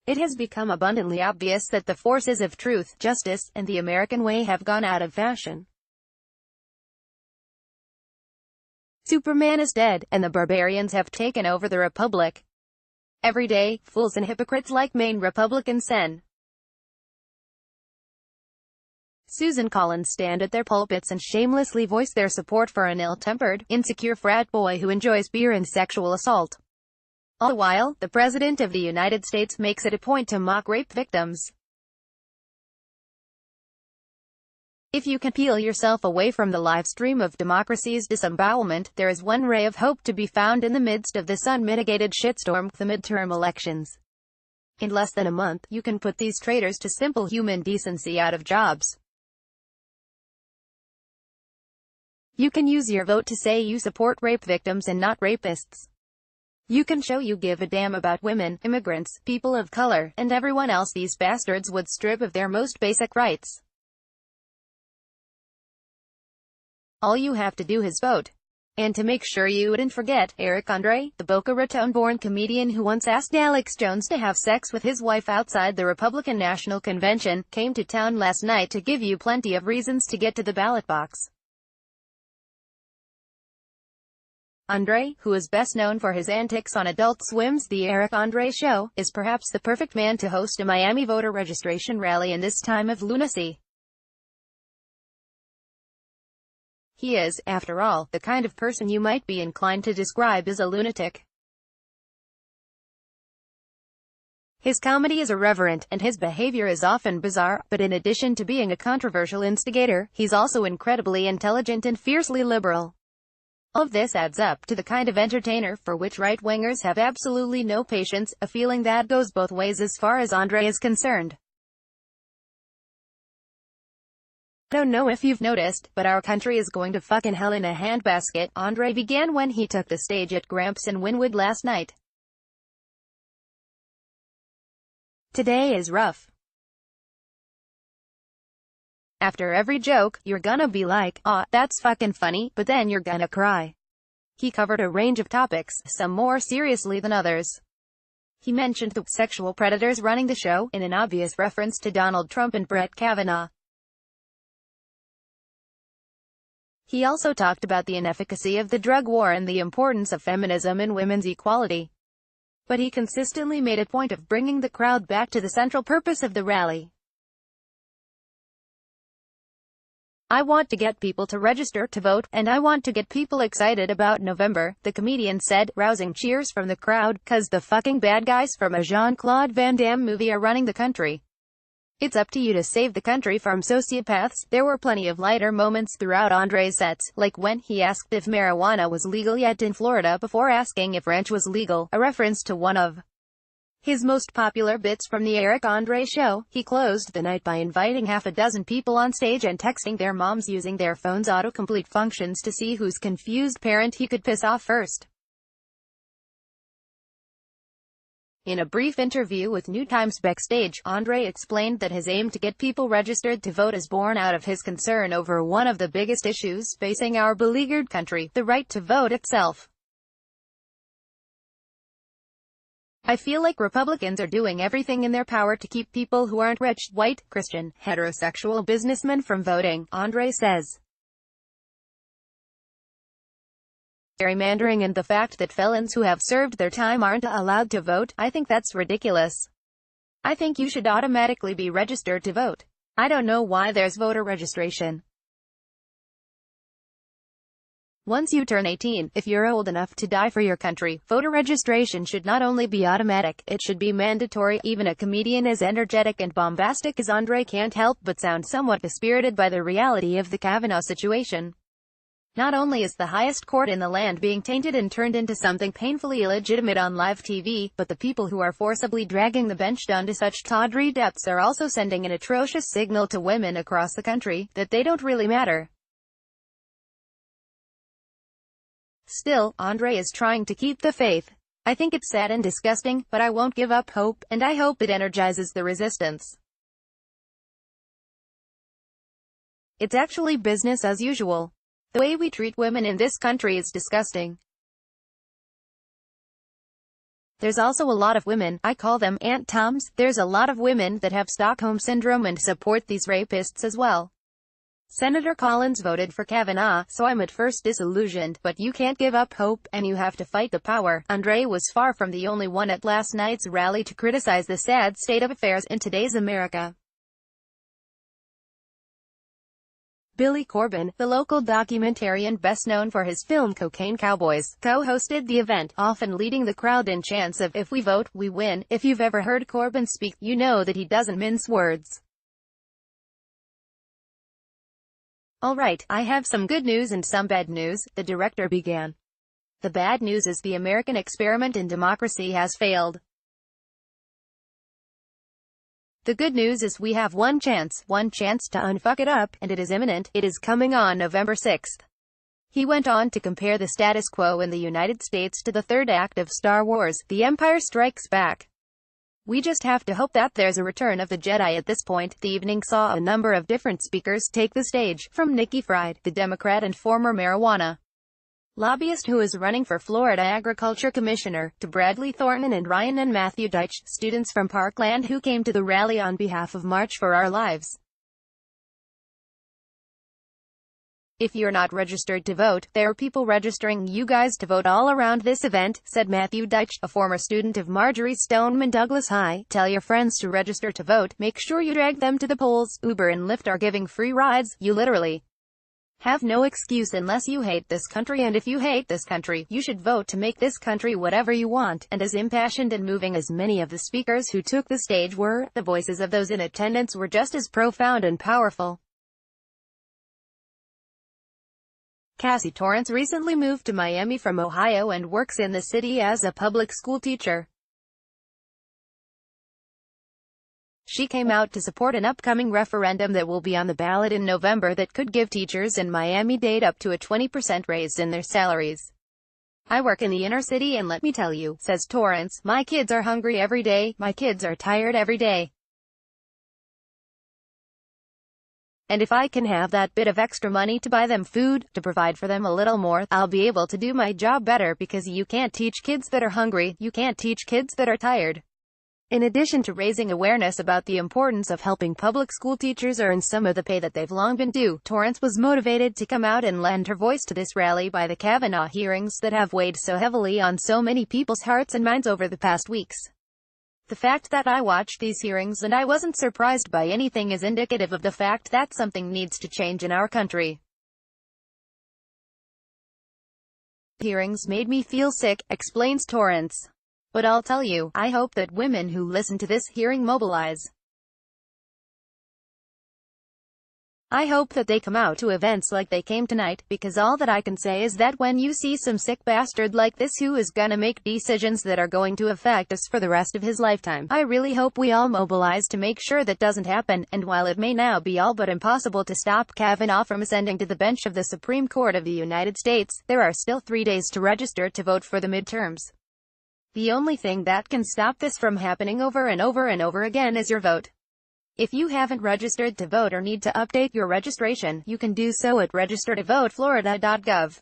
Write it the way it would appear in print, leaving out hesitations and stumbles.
It has become abundantly obvious that the forces of truth, justice, and the American way have gone out of fashion. Superman is dead, and the barbarians have taken over the Republic. Every day, fools and hypocrites like Maine Republican Sen. Susan Collins stand at their pulpits and shamelessly voice their support for an ill-tempered, insecure frat boy who enjoys beer and sexual assault. All the while, the President of the United States makes it a point to mock rape victims. If you can peel yourself away from the live stream of democracy's disembowelment, there is one ray of hope to be found in the midst of this unmitigated shitstorm, the midterm elections. In less than a month, you can put these traitors to simple human decency out of jobs. You can use your vote to say you support rape victims and not rapists. You can show you give a damn about women, immigrants, people of color, and everyone else these bastards would strip of their most basic rights. All you have to do is vote. And to make sure you wouldn't forget, Eric Andre, the Boca Raton-born comedian who once asked Alex Jones to have sex with his wife outside the Republican National Convention, came to town last night to give you plenty of reasons to get to the ballot box. Andre, who is best known for his antics on Adult Swim's The Eric Andre Show, is perhaps the perfect man to host a Miami voter registration rally in this time of lunacy. He is, after all, the kind of person you might be inclined to describe as a lunatic. His comedy is irreverent, and his behavior is often bizarre, but in addition to being a controversial instigator, he's also incredibly intelligent and fiercely liberal. All of this adds up to the kind of entertainer for which right-wingers have absolutely no patience, a feeling that goes both ways as far as Andre is concerned. I don't know if you've noticed, but our country is going to fucking hell in a handbasket, Andre began when he took the stage at Gramps in Wynwood last night. Today is rough. After every joke, you're gonna be like, "Aw, that's fucking funny," but then you're gonna cry. He covered a range of topics, some more seriously than others. He mentioned the sexual predators running the show, in an obvious reference to Donald Trump and Brett Kavanaugh. He also talked about the inefficacy of the drug war and the importance of feminism and women's equality. But he consistently made a point of bringing the crowd back to the central purpose of the rally. "I want to get people to register to vote, and I want to get people excited about November," the comedian said, rousing cheers from the crowd, "'cause the fucking bad guys from a Jean-Claude Van Damme movie are running the country. It's up to you to save the country from sociopaths." There were plenty of lighter moments throughout Andre's sets, like when he asked if marijuana was legal yet in Florida before asking if ranch was legal, a reference to one of his most popular bits from The Eric Andre Show. He closed the night by inviting half a dozen people on stage and texting their moms using their phone's autocomplete functions to see whose confused parent he could piss off first. In a brief interview with New Times Backstage, Andre explained that his aim to get people registered to vote is born out of his concern over one of the biggest issues facing our beleaguered country, the right to vote itself. "I feel like Republicans are doing everything in their power to keep people who aren't rich, white, Christian, heterosexual businessmen from voting," Andre says. Gerrymandering and the fact that felons who have served their time aren't allowed to vote, I think that's ridiculous. I think you should automatically be registered to vote. I don't know why there's voter registration. Once you turn 18, if you're old enough to die for your country, voter registration should not only be automatic, it should be mandatory." Even a comedian as energetic and bombastic as Andre can't help but sound somewhat dispirited by the reality of the Kavanaugh situation. Not only is the highest court in the land being tainted and turned into something painfully illegitimate on live TV, but the people who are forcibly dragging the bench down to such tawdry depths are also sending an atrocious signal to women across the country, that they don't really matter. Still, Andre is trying to keep the faith. "I think it's sad and disgusting, but I won't give up hope, and I hope it energizes the resistance. It's actually business as usual. The way we treat women in this country is disgusting. There's also a lot of women, I call them Aunt Toms, there's a lot of women that have Stockholm Syndrome and support these rapists as well. Senator Collins voted for Kavanaugh, so I'm at first disillusioned, but you can't give up hope, and you have to fight the power. Andre was far from the only one at last night's rally to criticize the sad state of affairs in today's America. Billy Corben, the local documentarian best known for his film Cocaine Cowboys, co-hosted the event, often leading the crowd in chants of, "If we vote, we win." If you've ever heard Corben speak, you know that he doesn't mince words. "Alright, I have some good news and some bad news," the director began. "The bad news is the American experiment in democracy has failed. The good news is we have one chance to unfuck it up, and it is imminent. It is coming on November 6th. He went on to compare the status quo in the United States to the third act of Star Wars, The Empire Strikes Back. We just have to hope that there's a return of the Jedi at this point. The evening saw a number of different speakers take the stage, from Nikki Fried, the Democrat and former marijuana lobbyist who is running for Florida Agriculture Commissioner, to Bradley Thornton and Ryan and Matthew Deitch, students from Parkland who came to the rally on behalf of March for Our Lives. "If you're not registered to vote, there are people registering you guys to vote all around this event," said Matthew Deitch, a former student of Marjorie Stoneman Douglas High. "Tell your friends to register to vote. Make sure you drag them to the polls. Uber and Lyft are giving free rides. You literally have no excuse unless you hate this country, and if you hate this country, you should vote to make this country whatever you want." And as impassioned and moving as many of the speakers who took the stage were, the voices of those in attendance were just as profound and powerful. Cassie Torrance recently moved to Miami from Ohio and works in the city as a public school teacher. She came out to support an upcoming referendum that will be on the ballot in November that could give teachers in Miami-Dade up to a 20% raise in their salaries. "I work in the inner city, and let me tell you," says Torrance, "my kids are hungry every day, my kids are tired every day. And if I can have that bit of extra money to buy them food, to provide for them a little more, I'll be able to do my job better, because you can't teach kids that are hungry, you can't teach kids that are tired." In addition to raising awareness about the importance of helping public school teachers earn some of the pay that they've long been due, Torrance was motivated to come out and lend her voice to this rally by the Kavanaugh hearings that have weighed so heavily on so many people's hearts and minds over the past weeks. "The fact that I watched these hearings and I wasn't surprised by anything is indicative of the fact that something needs to change in our country. Hearings made me feel sick," explains Torrance. "But I'll tell you, I hope that women who listen to this hearing mobilize. I hope that they come out to events like they came tonight, because all that I can say is that when you see some sick bastard like this who is gonna make decisions that are going to affect us for the rest of his lifetime, I really hope we all mobilize to make sure that doesn't happen." And while it may now be all but impossible to stop Kavanaugh from ascending to the bench of the Supreme Court of the United States, there are still 3 days to register to vote for the midterms. The only thing that can stop this from happening over and over and over again is your vote. If you haven't registered to vote or need to update your registration, you can do so at registertovoteflorida.gov.